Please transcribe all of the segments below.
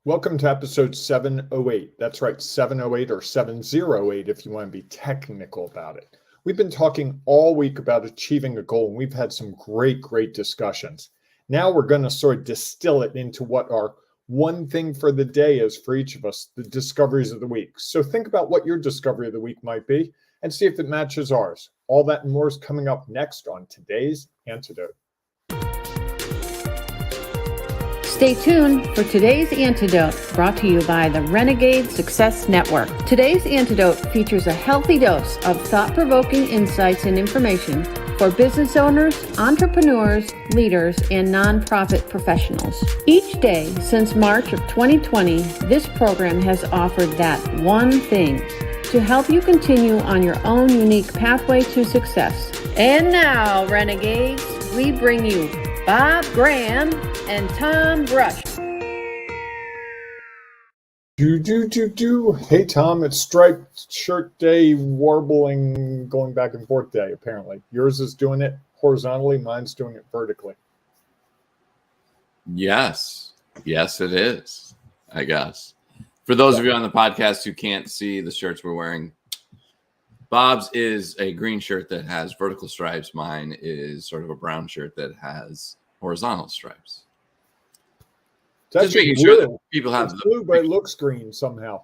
Welcome to episode 708. That's right, 708 or 708 if you want to be technical about it. We've been talking all week about achieving a goal, and we've had some great discussions. Now we're going to sort of distill it into what our one thing for the day is for each of us, the discoveries of the week. So think about what your discovery of the week might be and see if it matches ours. All that and more is coming up next on today's Antidote. Stay tuned for today's Antidote, brought to you by the Renegade Success Network. Today's Antidote features a healthy dose of thought-provoking insights and information for business owners, entrepreneurs, leaders, and nonprofit professionals. Each day since March of 2020, this program has offered that one thing to help you continue on your own unique pathway to success. And now, Renegades, we bring you Bob Graham and Tom Brush. Hey, Tom, it's striped shirt day, warbling, going back and forth day, apparently. Yours is doing it horizontally. Mine's doing it vertically. Yes, it is, I guess. For those of you on the podcast who can't see the shirts we're wearing, Bob's is a green shirt that has vertical stripes. Mine is sort of a brown shirt that has horizontal stripes. Just making sure that people have it's blue, but it looks green somehow.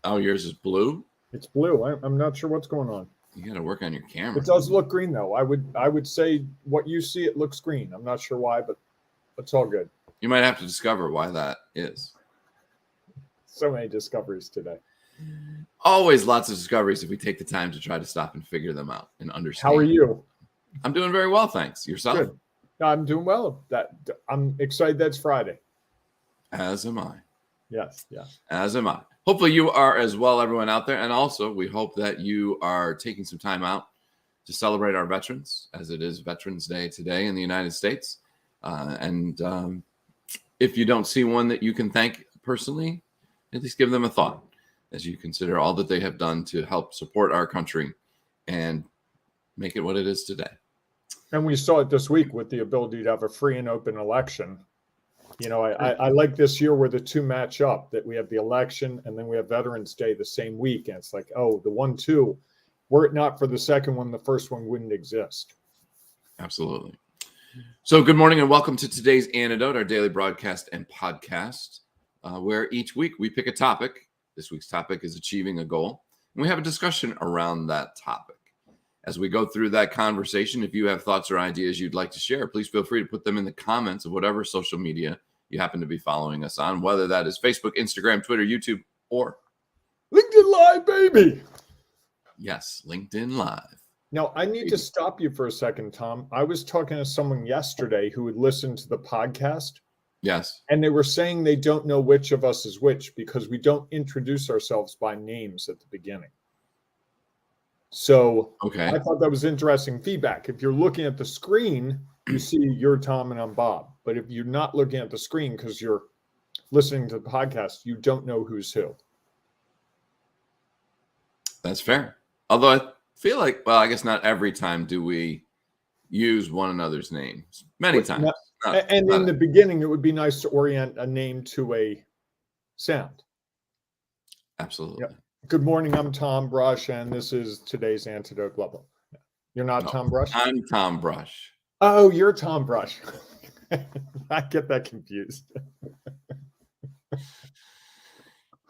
Oh, yours is blue? It's blue. I'm not sure what's going on. You got to work on your camera. It does look green, though. I would say what you see, it looks green. I'm not sure why, but it's all good. You might have to discover why that is. So many discoveries today. Always lots of discoveries if we take the time to try to stop and figure them out and understand. How are you? I'm doing very well, thanks. Yourself? Good. I'm doing well. I'm excited that's Friday. As am I. Yes. As am I. Hopefully you are as well, everyone out there. And also, we hope that you are taking some time out to celebrate our veterans, as it is Veterans Day today in the United States. If you don't see one that you can thank personally, at least give them a thought as you consider all that they have done to help support our country and make it what it is today. And we saw it this week with the ability to have a free and open election. You know, I like this year where the two match up, that we have the election and then we have Veterans Day the same week. And it's like, oh, the 1-2, were it not for the second one, the first one wouldn't exist. Absolutely. So good morning and welcome to today's Antidote, our daily broadcast and podcast, where each week we pick a topic. This week's topic is achieving a goal. And we have a discussion around that topic. As we go through that conversation, if you have thoughts or ideas you'd like to share, please feel free to put them in the comments of whatever social media you happen to be following us on, whether that is Facebook, Instagram, Twitter, YouTube, or LinkedIn Live, baby. Yes, LinkedIn Live. Now, I need to stop you for a second, Tom. I was talking to someone yesterday who had listened to the podcast. Yes. And they were saying they don't know which of us is which because we don't introduce ourselves by names at the beginning. So okay. I thought that was interesting feedback. If you're looking at the screen, you see you're Tom and I'm Bob. But if you're not looking at the screen because you're listening to the podcast, you don't know who's who. That's fair. Although I feel like, well, I guess not every time do we use one another's names. Many times. In the beginning, it would be nice to orient a name to a sound. Absolutely. Yep. Good morning, I'm Tom Brush, and this is today's Antidote level. You're not Tom Brush? I'm Tom Brush. Oh, you're Tom Brush. I get that confused.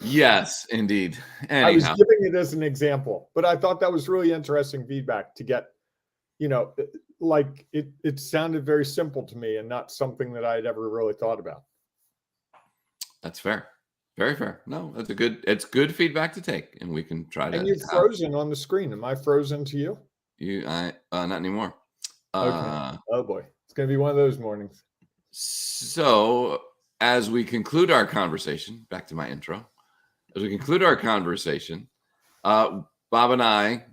Yes, indeed. Anyhow. I was giving it as an example, but I thought that was really interesting feedback to get, like it sounded very simple to me and not something that I had ever really thought about. That's fair. Very fair. No, it's good feedback to take, and we can try to. And you're frozen on the screen. Am I frozen to you? Not anymore. Okay. Oh boy, it's going to be one of those mornings. So, as we conclude our conversation, back to my intro. As we conclude our conversation, Bob and I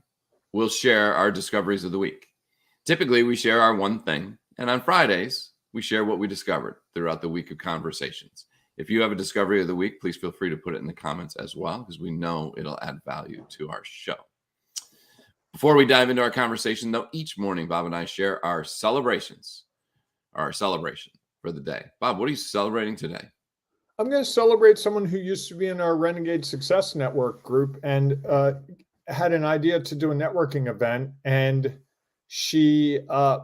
will share our discoveries of the week. Typically, we share our one thing, and on Fridays, we share what we discovered throughout the week of conversations. If you have a discovery of the week, please feel free to put it in the comments as well, because we know it'll add value to our show. Before we dive into our conversation, though, each morning, Bob and I share our celebration for the day. Bob, what are you celebrating today? I'm going to celebrate someone who used to be in our Renegade Success Network group and had an idea to do a networking event. And she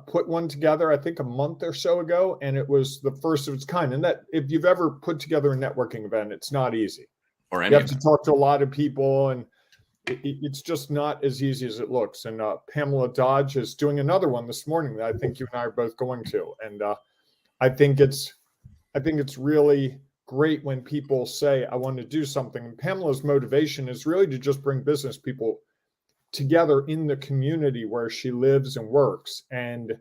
put one together, I think, a month or so ago. And it was the first of its kind. And that if you've ever put together a networking event, it's not easy. Or you have to talk to a lot of people, and it's just not as easy as it looks. And Pamela Dodge is doing another one this morning that I think you and I are both going to. And I think it's really great when people say, I want to do something. And Pamela's motivation is really to just bring business people together in the community where she lives and works. And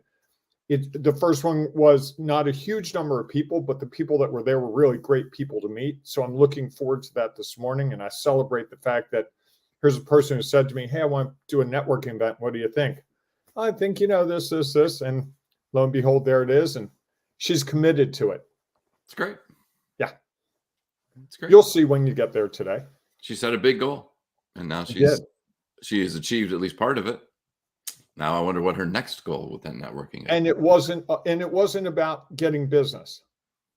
the first one was not a huge number of people, but the people that were there were really great people to meet. So I'm looking forward to that this morning. And I celebrate the fact that here's a person who said to me, hey, I want to do a networking event. What do you think? I think, this. And lo and behold, there it is. And she's committed to it. It's great. Yeah. It's great. You'll see when you get there today. She set a big goal, and now she has achieved at least part of it. Now I wonder what her next goal with that networking is. And it wasn't about getting business.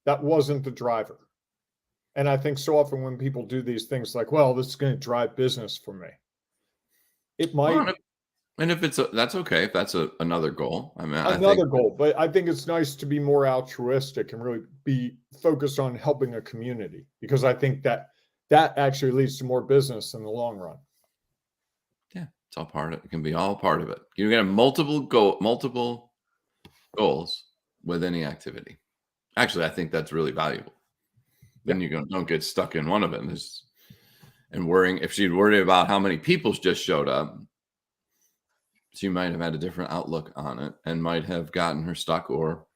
That wasn't the driver. And I think so often when people do these things like, well, this is going to drive business for me. It might. Well, and if that's okay. If that's another goal, I mean, another goal, but I think it's nice to be more altruistic and really be focused on helping a community, because I think that actually leads to more business in the long run. Yeah, it's all part of it. It can be all part of it. You get multiple goals with any activity. Actually, I think that's really valuable. Then you don't get stuck in one of it and worrying. If she'd worried about how many people just showed up, she might have had a different outlook on it and might have gotten her stuck or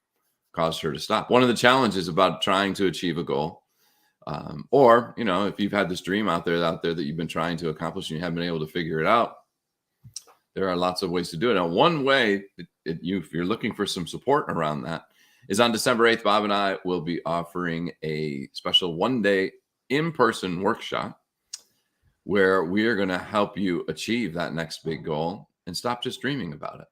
caused her to stop. One of the challenges about trying to achieve a goal, or if you've had this dream out there that you've been trying to accomplish and you haven't been able to figure it out, there are lots of ways to do it. Now, one way, if you're looking for some support around that, is on December 8th, Bob and I will be offering a special one-day in-person workshop where we are going to help you achieve that next big goal and stop just dreaming about it.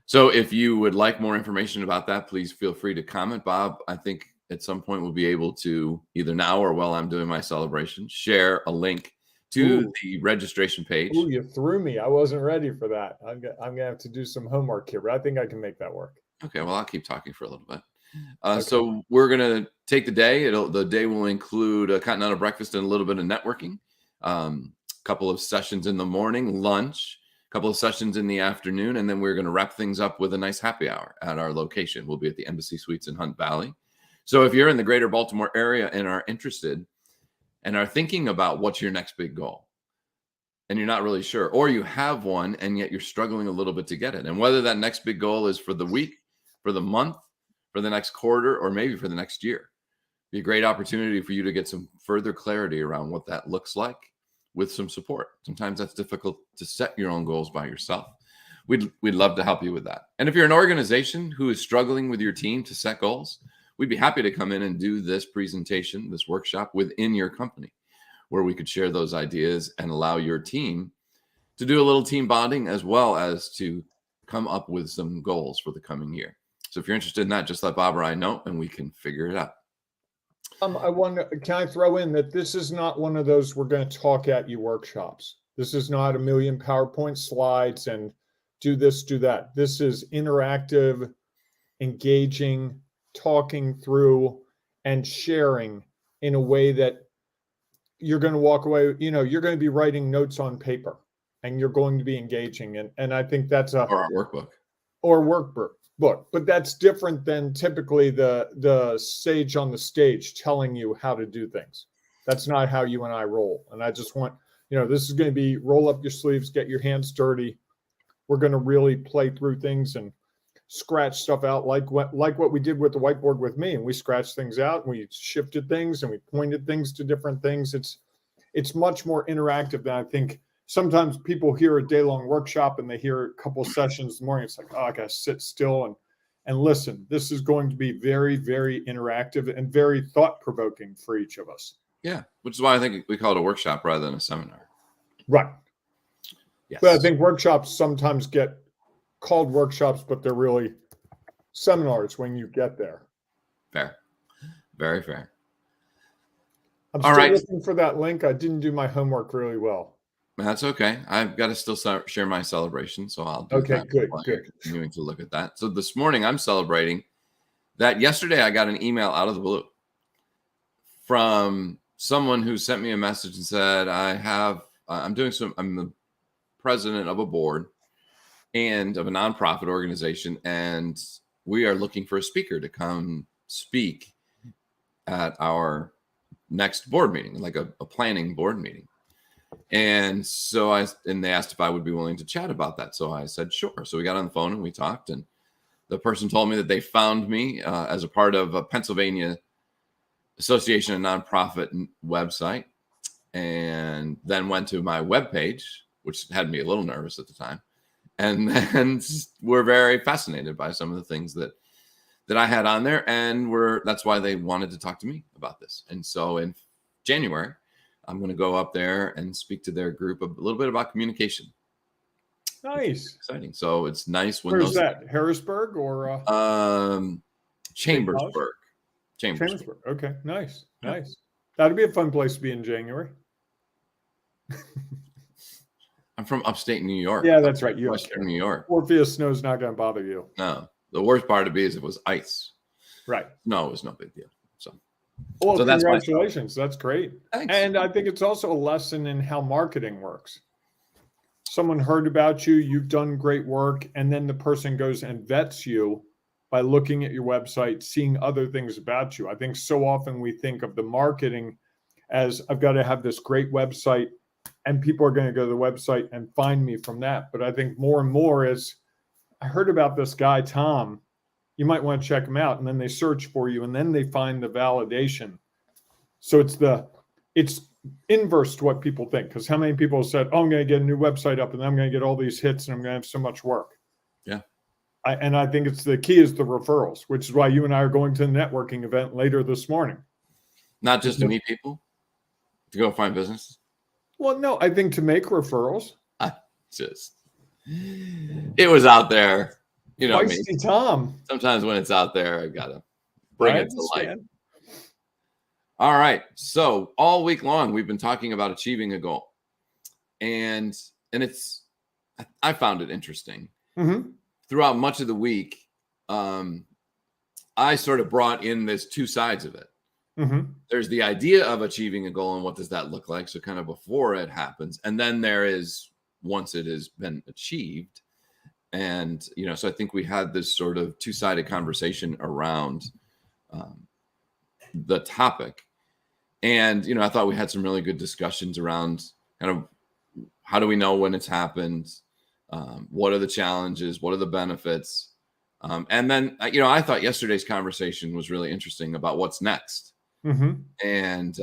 So if you would like more information about that, please feel free to comment. Bob, I think at some point we'll be able to, either now or while I'm doing my celebration, share a link to the registration page. Ooh, you threw me. I wasn't ready for that. I'm going to have to do some homework here, but I think I can make that work. Okay, well, I'll keep talking for a little bit. Okay. So we're going to take the day. The day will include a continental breakfast and a little bit of networking, a couple of sessions in the morning, lunch, a couple of sessions in the afternoon, and then we're going to wrap things up with a nice happy hour at our location. We'll be at the Embassy Suites in Hunt Valley. So if you're in the greater Baltimore area and are interested and are thinking about what's your next big goal, and you're not really sure, or you have one and yet you're struggling a little bit to get it, and whether that next big goal is for the week, for the month, for the next quarter, or maybe for the next year, be a great opportunity for you to get some further clarity around what that looks like with some support. Sometimes that's difficult to set your own goals by yourself. We'd love to help you with that. And if you're an organization who is struggling with your team to set goals, we'd be happy to come in and do this presentation, this workshop within your company, where we could share those ideas and allow your team to do a little team bonding, as well as to come up with some goals for the coming year. So if you're interested in that, just let Bob or I know and we can figure it out. I wonder, can I throw in that this is not one of those we're going to talk at you workshops. This is not a million PowerPoint slides and do this, do that. This is interactive, engaging, talking through and sharing in a way that you're going to walk away, you're going to be writing notes on paper and you're going to be engaging. And I think that's or a workbook. Or workbook. But that's different than typically the sage on the stage telling you how to do things. That's not how you and I roll. And I just want, this is going to be roll up your sleeves, get your hands dirty. We're going to really play through things and scratch stuff out like what we did with the whiteboard with me. And we scratched things out and we shifted things and we pointed things to different things. It's much more interactive than I think. Sometimes people hear a day-long workshop and they hear a couple sessions in the morning. It's like, oh, I got to sit still and listen. This is going to be very, very interactive and very thought-provoking for each of us. Yeah, which is why I think we call it a workshop rather than a seminar. Right. Yes. But I think workshops sometimes get called workshops, but they're really seminars when you get there. Fair. Very fair. I'm All still right. looking for that link. I didn't do my homework really well. That's okay. I've got to still share my celebration, so I'll do Okay, that good, while you're good. continuing to look at that. So this morning I'm celebrating that yesterday I got an email out of the blue from someone who sent me a message and said, I'm the president of a board and of a nonprofit organization, and we are looking for a speaker to come speak at our next board meeting, like a planning board meeting. And so they asked if I would be willing to chat about that. So I said, sure. So we got on the phone and we talked, and the person told me that they found me as a part of a Pennsylvania Association of Nonprofit website, and then went to my webpage, which had me a little nervous at the time. And then we're very fascinated by some of the things that I had on there. And that's why they wanted to talk to me about this. And so in January, I'm going to go up there and speak to their group a little bit about communication. Nice. Exciting. So it's nice when Where's that? Harrisburg or Chambersburg. Chambersburg. Okay, nice. Nice. That'd be a fun place to be in January. I'm from upstate New York. Yeah, that's right. Western New York. Orpheus snow's not going to bother you. No. The worst part of it is it was ice. Right. No, it was no big deal. Well, so congratulations. That's great. Thanks. And I think it's also a lesson in how marketing works. Someone heard about you, you've done great work, and then the person goes and vets you by looking at your website, seeing other things about you. I think so often we think of the marketing as I've got to have this great website and people are going to go to the website and find me from that. But I think more and more is I heard about this guy, Tom. You might want to check him out. And then they search for you and then they find the validation. So it's inverse to what people think. Because how many people said, oh, I'm going to get a new website up and I'm going to get all these hits and I'm going to have so much work. Yeah. I think it's the key is the referrals, which is why you and I are going to the networking event later this morning. Not just to meet people, to go find business. Well, no, I think to make referrals. It was out there. You know, Feisty Tom. Sometimes when it's out there, I gotta bring it to light. understand. All right. So all week long, we've been talking about achieving a goal, and I found it interesting. Mm-hmm. Throughout much of the week, I sort of brought in this two sides of it. Mm-hmm. There's the idea of achieving a goal and what does that look like? So kind of before it happens. And then there is once it has been achieved. And, so I think we had this sort of two-sided conversation around the topic. And, I thought we had some really good discussions around kind of how do we know when it's happened? What are the challenges? What are the benefits? And then, I thought yesterday's conversation was really interesting about what's next. Mm-hmm. And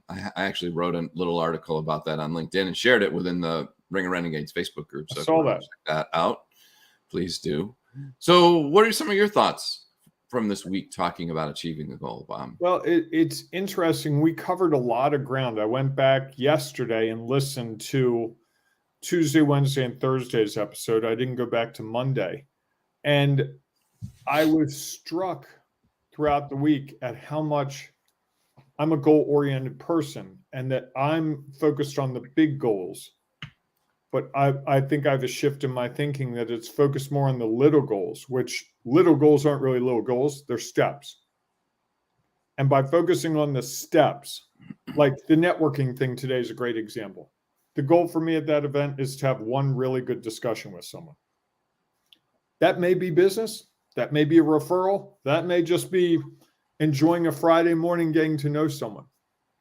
I actually wrote a little article about that on LinkedIn and shared it within the Ring of Renegades Facebook group. So I saw that. Check that out. Please do. So what are some of your thoughts from this week talking about achieving a goal, Bob? Well, it's interesting. We covered a lot of ground. I went back yesterday and listened to Tuesday, Wednesday, and Thursday's episode. I didn't go back to Monday. And I was struck throughout the week at how much I'm a goal-oriented person and that I'm focused on the big goals. But I think I have a shift in my thinking that it's focused more on the little goals, which little goals aren't really little goals, they're steps. And by focusing on the steps, like the networking thing today is a great example. The goal for me at that event is to have one really good discussion with someone. That may be business, that may be a referral, that may just be enjoying a Friday morning getting to know someone.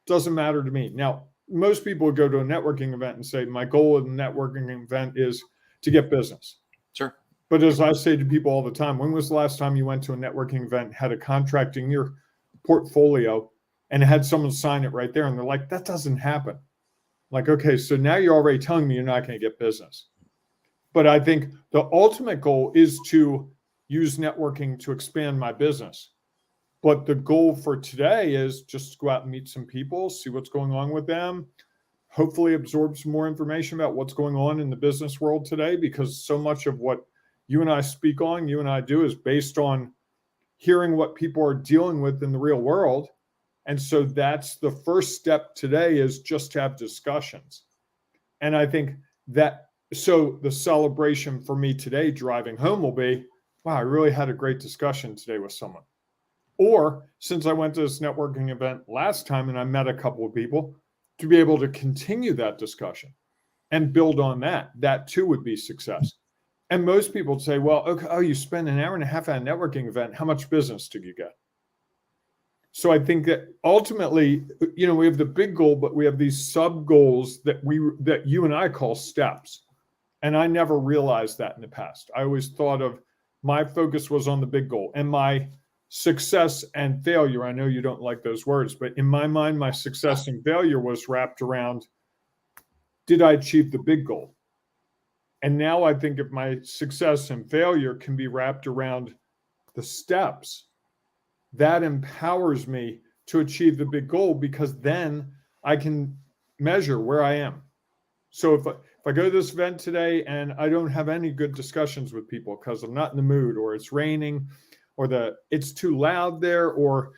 Doesn't matter to me. Now, most people would go to a networking event and say, my goal of the networking event is to get business. Sure. But as I say to people all the time, when was the last time you went to a networking event, had a contract in your portfolio and had someone sign it right there? And they're like, that doesn't happen. Like, okay, so now you're already telling me you're not going to get business. But I think the ultimate goal is to use networking to expand my business. But the goal for today is just to go out and meet some people, see what's going on with them, hopefully absorb some more information about what's going on in the business world today, because so much of what you and I speak on, you and I do, is based on hearing what people are dealing with in the real world And so that's the first step today, is just to have discussions. And I think that, so the celebration for me today driving home will be, wow, I really had a great discussion today with someone. Or since I went to this networking event last time and I met a couple of people, to be able to continue that discussion and build on that, that too would be success. And most people say, well, okay, oh, you spent an hour and a half at a networking event. How much business did you get? So I think that ultimately, you know, we have the big goal, but we have these sub goals that you and I call steps. And I never realized that in the past. I always thought of my focus was on the big goal, and my success and failure. I know you don't like those words, but in my mind, my success and failure was wrapped around, did I achieve the big goal? And now I think if my success and failure can be wrapped around the steps, that empowers me to achieve the big goal, because then I can measure where I am. So if I go to this event today and I don't have any good discussions with people because I'm not in the mood, or it's raining, or it's too loud there, or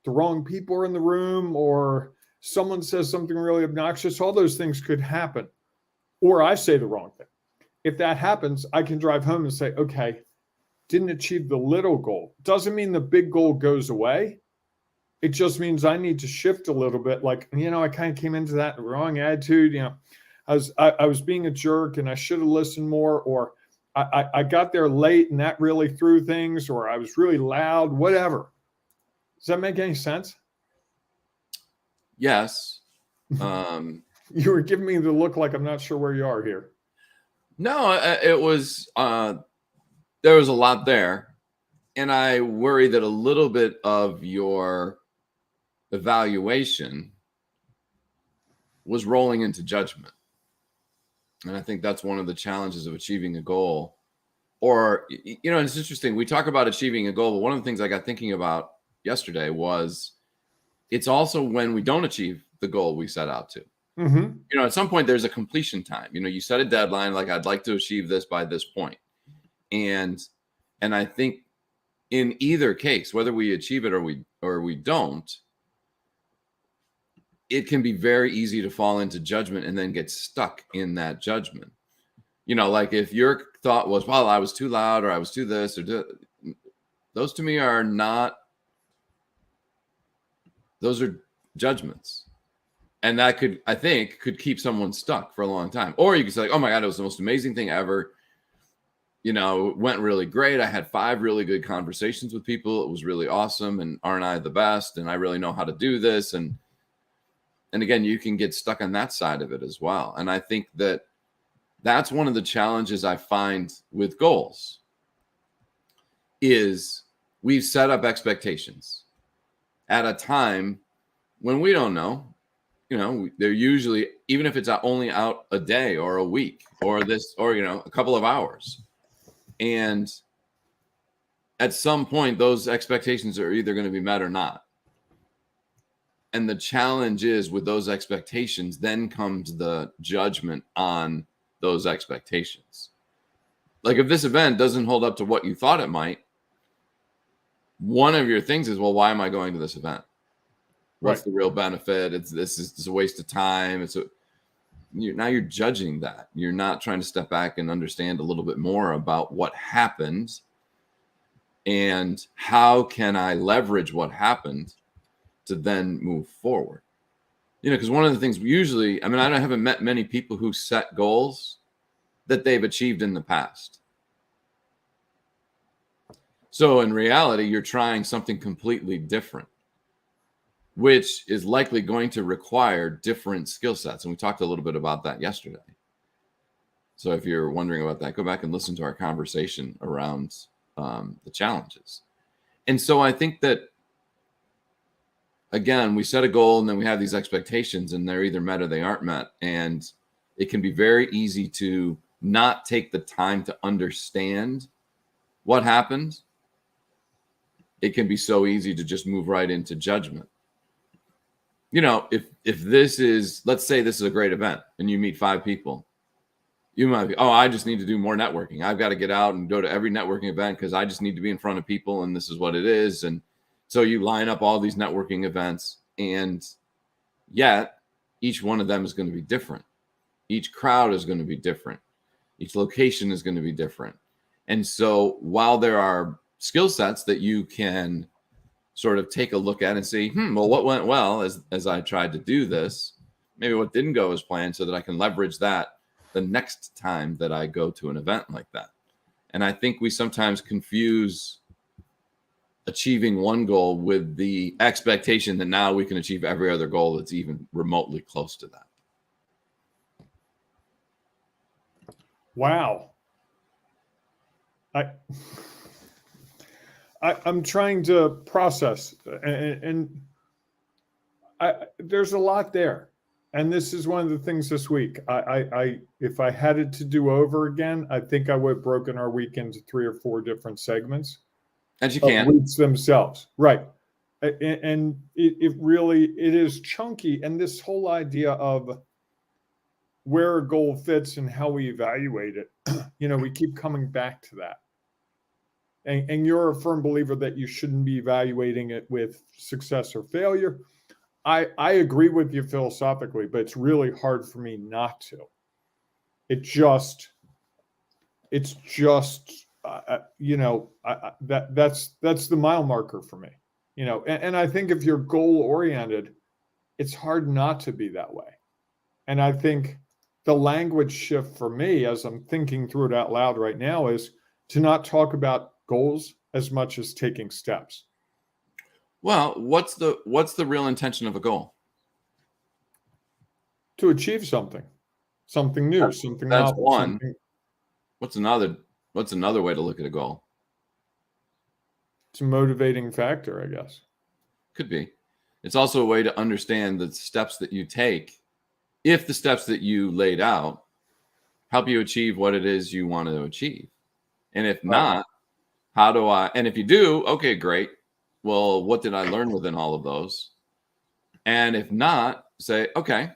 the wrong people are in the room, or someone says something really obnoxious, all those things could happen. Or I say the wrong thing. If that happens, I can drive home and say, okay, didn't achieve the little goal. Doesn't mean the big goal goes away. It just means I need to shift a little bit. Like, you know, I kind of came into that wrong attitude. You know, I was being a jerk and I should have listened more, or I got there late and that really threw things, or I was really loud, whatever. Does that make any sense? Yes. You were giving me the look like I'm not sure where you are here. No, it was, there was a lot there. And I worry that a little bit of your evaluation was rolling into judgment. And I think that's one of the challenges of achieving a goal. Or, you know, it's interesting. We talk about achieving a goal, but one of the things I got thinking about yesterday was it's also when we don't achieve the goal we set out to. Mm-hmm. You know, at some point there's a completion time. You know, you set a deadline, like I'd like to achieve this by this point. And I think in either case, whether we achieve it or we don't, it can be very easy to fall into judgment and then get stuck in that judgment. You know, like if your thought was, well, I was too loud, or I was too this, or those to me are not, those are judgments. And that could keep someone stuck for a long time. Or you could say, like, oh my God, it was the most amazing thing ever. You know, it went really great. I had 5 really good conversations with people. It was really awesome. And aren't I the best? And I really know how to do this. And again, you can get stuck on that side of it as well. And I think that that's one of the challenges I find with goals is we've set up expectations at a time when we don't know. You know, they're usually, even if it's only out a day or a week or this, or, you know, a couple of hours. And at some point, those expectations are either going to be met or not. And the challenge is with those expectations, then comes the judgment on those expectations. Like if this event doesn't hold up to what you thought it might, one of your things is, well, why am I going to this event? What's the real benefit? This is a waste of time. Now you're judging that. You're not trying to step back and understand a little bit more about what happened and how can I leverage what happened to then move forward. You know, because one of the things we usually, I mean, I haven't met many people who set goals that they've achieved in the past. So in reality, you're trying something completely different, which is likely going to require different skill sets. And we talked a little bit about that yesterday. So if you're wondering about that, go back and listen to our conversation around the challenges. And so I think that, again, we set a goal and then we have these expectations and they're either met or they aren't met. And it can be very easy to not take the time to understand what happened. It can be so easy to just move right into judgment. You know, if this is, let's say this is a great event and you meet 5 people, you might be, oh, I just need to do more networking. I've got to get out and go to every networking event because I just need to be in front of people and this is what it is. And so you line up all these networking events And yet each one of them is going to be different. Each crowd is going to be different. Each location is going to be different. And so while there are skill sets that you can sort of take a look at and see, well, what went well as I tried to do this, maybe what didn't go as planned, so that I can leverage that the next time that I go to an event like that. And I think we sometimes confuse achieving one goal with the expectation that now we can achieve every other goal that's even remotely close to that. Wow. I'm trying to process, and there's a lot there. And this is one of the things this week. If I had it to do over again, I think I would have broken our week into 3 or 4 different segments. And you can. Weeks themselves, right? And it really is chunky. And this whole idea of where a goal fits and how we evaluate it, we keep coming back to that. And you're a firm believer that you shouldn't be evaluating it with success or failure. I agree with you philosophically, but it's really hard for me not to. That's the mile marker for me, and I think if you're goal oriented, it's hard not to be that way. And I think the language shift for me, as I'm thinking through it out loud right now, is to not talk about goals as much as taking steps. Well, what's the real intention of a goal? To achieve something new, something that's novel. One. What's another way to look at a goal? It's a motivating factor, I guess. Could be. It's also a way to understand the steps that you take, if the steps that you laid out help you achieve what it is you want to achieve. And if not, and if you do, okay, great. Well, what did I learn within all of those? And if not, say, okay,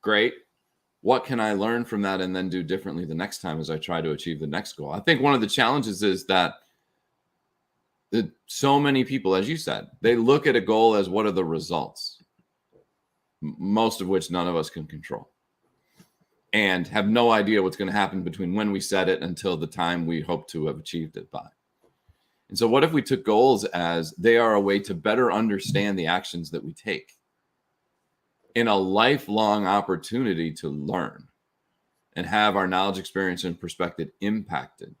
great. What can I learn from that and then do differently the next time as I try to achieve the next goal? I think one of the challenges is that so many people, as you said, they look at a goal as what are the results, most of which none of us can control, and have no idea what's going to happen between when we set it until the time we hope to have achieved it by. And so what if we took goals as they are a way to better understand the actions that we take in a lifelong opportunity to learn and have our knowledge, experience, and perspective impacted,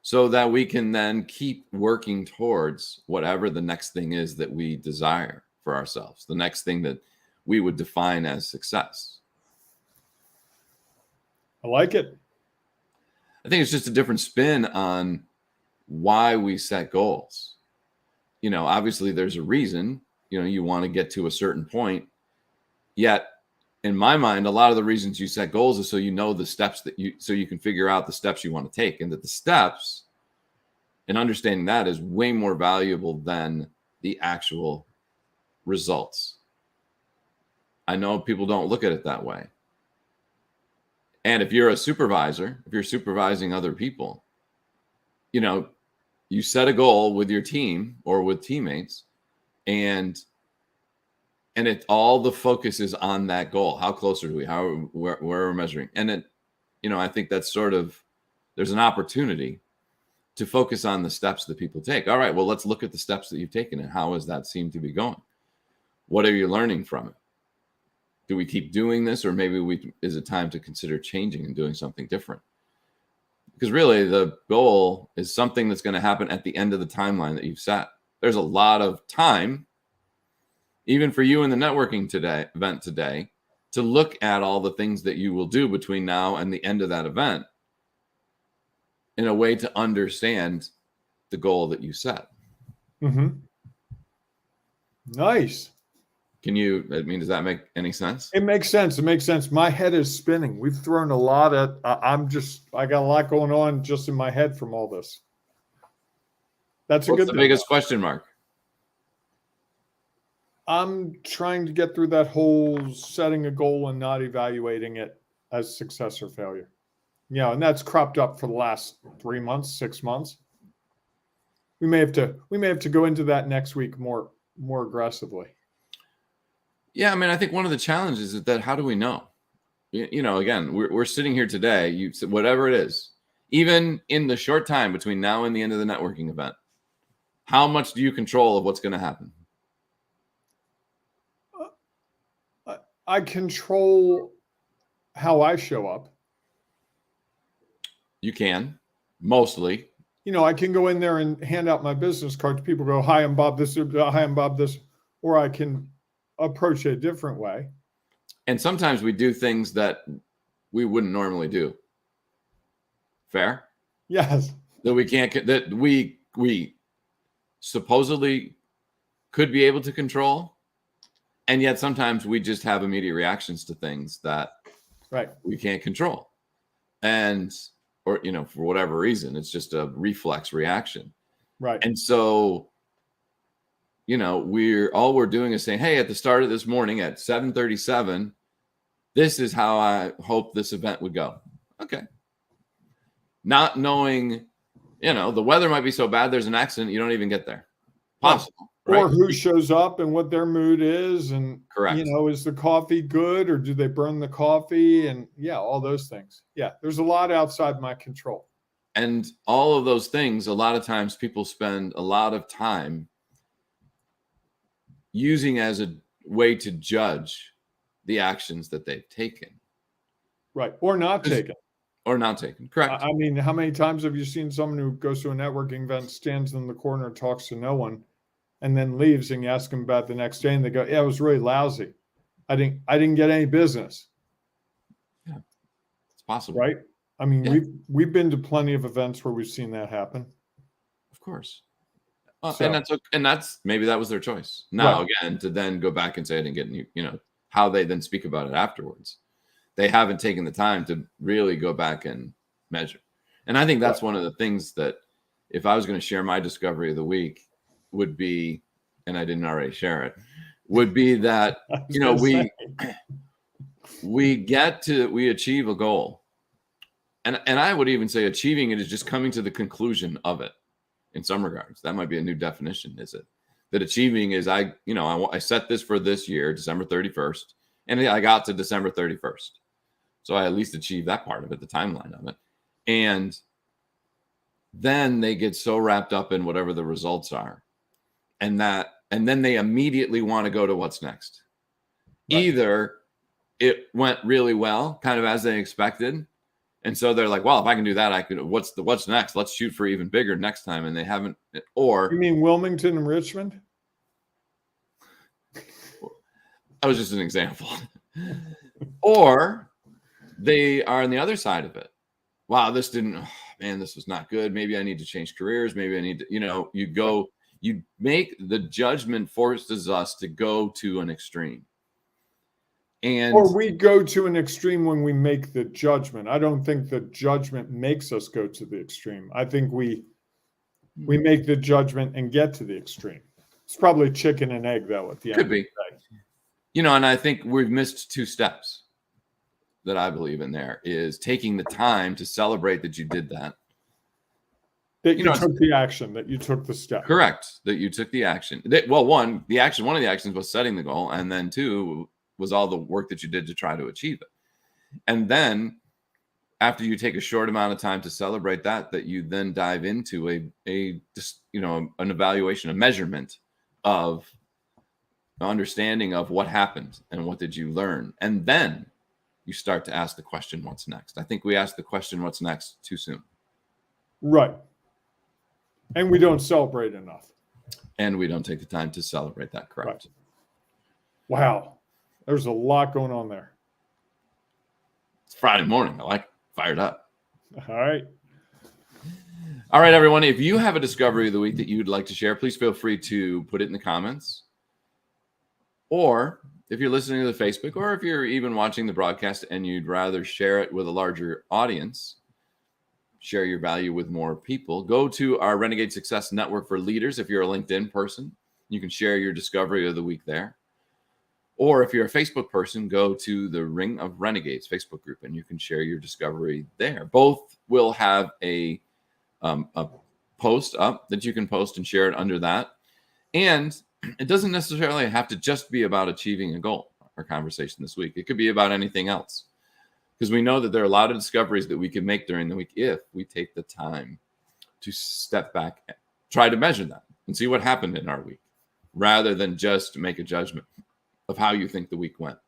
so that we can then keep working towards whatever the next thing is that we desire for ourselves, the next thing that we would define as success. I like it. I think it's just a different spin on why we set goals. Obviously there's a reason, you want to get to a certain point. Yet in my mind, a lot of the reasons you set goals is so the steps so you can figure out the steps you want to take, and that the steps and understanding that is way more valuable than the actual results. I know people don't look at it that way. And if you're a supervisor, if you're supervising other people, you set a goal with your team or with teammates, and all the focus is on that goal. How close are we? Where are we measuring? And I think that's there's an opportunity to focus on the steps that people take. All right, well, let's look at the steps that you've taken and how has that seemed to be going? What are you learning from it? Do we keep doing this, or maybe is it time to consider changing and doing something different? Because really the goal is something that's going to happen at the end of the timeline that you've set. There's a lot of time, even for you in the networking event today, to look at all the things that you will do between now and the end of that event in a way to understand the goal that you set. Mm-hmm. Nice. Does that make any sense? It makes sense. My head is spinning. We've thrown a lot at, I got a lot going on just in my head from all this. That's What's good the thing. biggest question mark? I'm trying to get through that whole setting a goal and not evaluating it as success or failure. And that's cropped up for the last 3 months, 6 months. We may have to go into that next week more aggressively. Yeah, I mean, I think one of the challenges is that how do we know? Again, we're sitting here today. You said whatever it is, even in the short time between now and the end of the networking event, how much do you control of what's going to happen? I control how I show up. You can, mostly. I can go in there and hand out my business card to people. Go, hi, I'm Bob. This. Hi, I'm Bob. This. Or I can approach it a different way. And sometimes we do things that we wouldn't normally do. Fair? Yes. That we can't. That we supposedly could be able to control, and yet sometimes we just have immediate reactions to things that we can't control, or for whatever reason, it's just a reflex reaction. Right. And so, we're doing is saying, hey, at the start of this morning at 7:37, this is how I hope this event would go. Okay. Not knowing, the weather might be so bad, there's an accident, you don't even get there. Possible. Or right? who shows up and what their mood is. And, correct. Is the coffee good or do they burn the coffee? And all those things. Yeah. There's a lot outside my control. And all of those things, a lot of times people spend a lot of time using as a way to judge the actions that they've taken. Right. Or not taken. Or not taken. Correct. I mean, how many times have you seen someone who goes to a networking event, stands in the corner, talks to no one, and then leaves, and you ask them about the next day and they go, yeah, it was really lousy. I didn't get any business. Yeah. It's possible. Right. I mean, we've been to plenty of events where we've seen that happen. Of course. And that's maybe that was their choice. Now, again, to then go back and say I didn't get any, how they then speak about it afterwards. They haven't taken the time to really go back and measure. And I think that's one of the things that if I was going to share my discovery of the week would be, and I didn't already share it, would be that, we achieve a goal. And I would even say achieving it is just coming to the conclusion of it in some regards. That might be a new definition, is it? That achieving is I set this for this year, December 31st, and I got to December 31st. So I at least achieved that part of it, the timeline of it. And then they get so wrapped up in whatever the results are. And then they immediately want to go to what's next. Right. Either it went really well, kind of as they expected. And so they're like, well, if I can do that, I could, what's next? Let's shoot for even bigger next time. And they haven't, or. You mean Wilmington and Richmond? That was just an example. Or they are on the other side of it. Wow, this was not good. Maybe I need to change careers. Maybe I need to, you make the judgment forces us to go to an extreme. Or we go to an extreme when we make the judgment. I don't think the judgment makes us go to the extreme. I think we make the judgment and get to the extreme. It's probably chicken and egg, though, at the end. Could be. And I think we've missed two steps that I believe in there is taking the time to celebrate that you did that. That you took the action, that you took the step. Correct. That you took the action. One of the actions was setting the goal. And then two was all the work that you did to try to achieve it. And then after you take a short amount of time to celebrate that you then dive into an evaluation, a measurement of understanding of what happened and what did you learn. And then you start to ask the question, what's next? I think we ask the question, what's next, too soon. Right. And we don't celebrate enough. And we don't take the time to celebrate that. Correct. Right. Wow. There's a lot going on there. It's Friday morning. I like fired up. All right. All right, everyone. If you have a discovery of the week that you'd like to share, please feel free to put it in the comments. Or if you're listening to the Facebook, or if you're even watching the broadcast and you'd rather share it with a larger audience, share your value with more people, go to our Renegade Success Network for Leaders. If you're a LinkedIn person, you can share your discovery of the week there. Or if you're a Facebook person, go to the Ring of Renegades Facebook group and you can share your discovery there. Both will have a post up that you can post and share it under that. And it doesn't necessarily have to just be about achieving a goal, our conversation this week. It could be about anything else. Because we know that there are a lot of discoveries that we can make during the week if we take the time to step back and try to measure that and see what happened in our week, rather than just make a judgment of how you think the week went.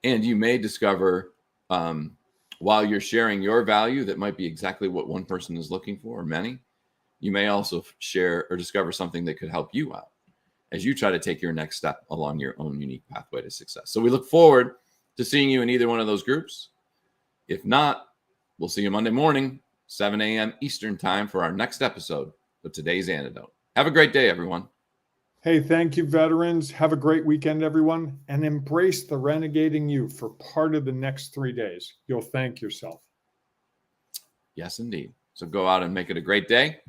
And you may discover while you're sharing your value that might be exactly what one person is looking for, or many. You may also share or discover something that could help you out as you try to take your next step along your own unique pathway to success. So we look forward to seeing you in either one of those groups. If not, we'll see you Monday morning, 7 a.m. Eastern time for our next episode of Today's Antidote. Have a great day, everyone. Hey, thank you, veterans. Have a great weekend, everyone, and embrace the renegading you for part of the next 3 days. You'll thank yourself. Yes, indeed. So go out and make it a great day.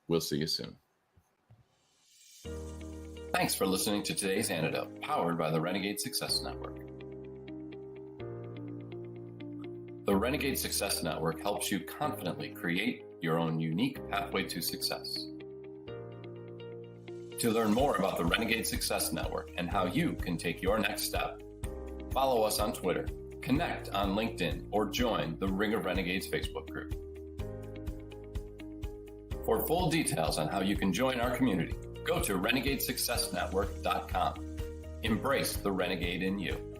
We'll see you soon. Thanks for listening to Today's Antidote, powered by the Renegade Success Network. The Renegade Success Network helps you confidently create your own unique pathway to success. To learn more about the Renegade Success Network and how you can take your next step, follow us on Twitter, connect on LinkedIn, or join the Ring of Renegades Facebook group. For full details on how you can join our community, go to renegadesuccessnetwork.com. Embrace the renegade in you.